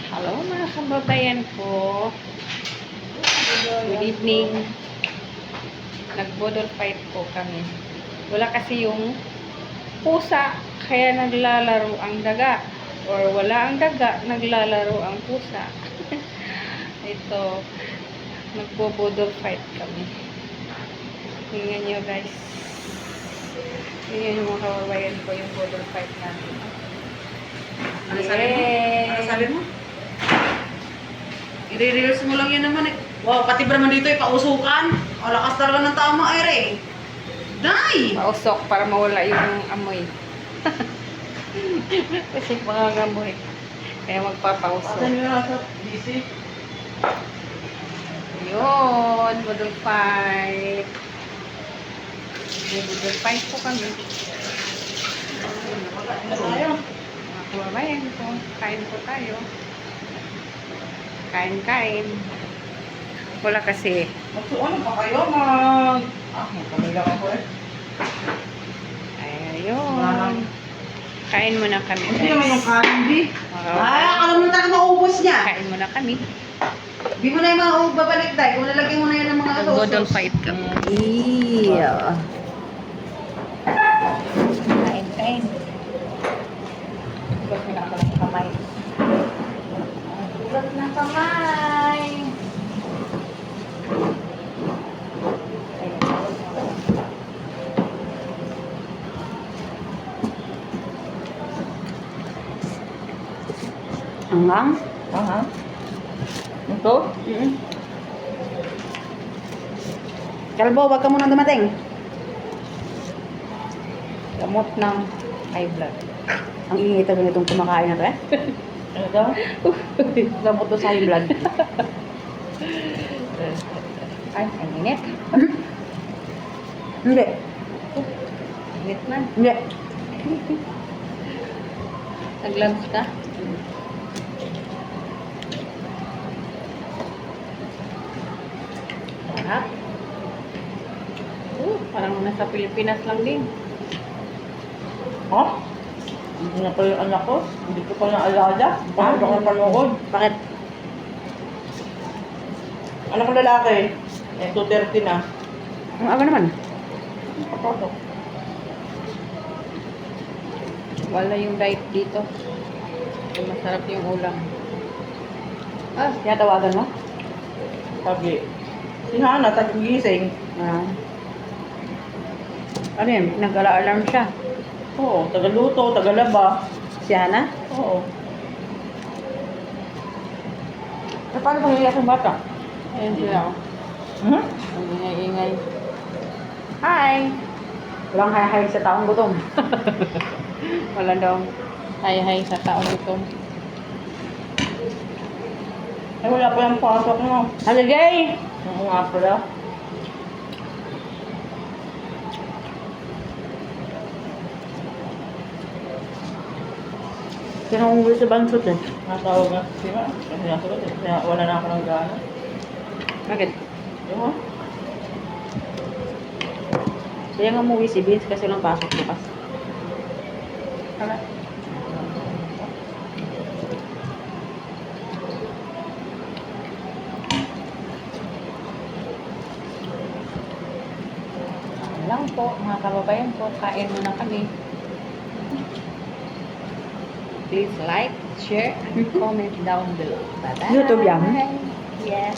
Hello mga kababayan ko. Good evening. Nag-bodol fight po kami. Wala kasi yung pusa, kaya naglalaro ang daga. Or wala ang daga, naglalaro ang pusa. Ito, nagbo-bodol fight kami. Tingnan nyo guys. Tingnan nyo mga kababayan ko yung bodol fight namin. Ano sabi mo? Ano sabi mo? I-reels mo lang yan naman eh. Wow, pati ba naman dito ipausukan? O, lakas talaga ng tama eh. Day! Pausok para mawala yung amoy. Kasi mangangamoy. Kaya magpapausok. Pasan nyo na sa DC. Yun, bodol fight. Bodol fight po kami. Ano tayo? Mga kababayan ko, kain po tayo. Kain-kain. Wala kasi. Ano pa kayo? Magpamilya ako eh. Ayun. Kain muna kami. Hindi naman yung candy. Wow. Ay, akala mo na talaga maubos niya. Kain muna kami. Di mo na yung mga babalik tayo. Kung nalagyan mo na yan ng mga Bodol fight kami. Yeah. Kain-kain. Huwag na ako ng kamay. Huwag na kamay. Hanggang? Aha. Ito? Kalbo, wag ka munang dumating. Gamot ng high blood. Ang ingay talaga itong kumakain na to eh. Ano to? Gamot to sa high blood. Ay, ang init. Hindi. Init man. Hindi. Nag-lunch ka? Sarap. Parang nasa Pilipinas lang din. Ha? Hindi na pa yung anak ko. Hindi ko pa naalala. Bakit ako napanood? Bakit? Anak ko lalaki. Eh, 2:30 na. Ang aga naman. Kapasok. Wala yung diet dito. Yung masarap yung ulam. Ah, tinatawagan mo? Sabi. Si Hana, tag-gising. Ah. Ano yun? Nag-alarm siya. Oo, taga-luto, taga-laba. Si Hana? Oo. Eh, paano pang iiyak yung bata? Ayun sila. Hmm? Ang ingay-ingay. Hi! Walang hay-hay sa taong gutom. Wala daw. Hi-hi sa taong gutom. Ay, wala pa yung pasok mo. Halagay! Oo nga pala. Sino umuwi sa bansot eh? Natawag na si Ma. Kasi nasagot eh. Kaya wala na ako ng gana. Bakit? Yung Kaya nga umuwi si Vince kasi lang pasok bukas. Hala. Ano lang po, mga kababayan ko, kain muna kami. Please like, share, and comment down below. Bye-bye. YouTube yan? Yes.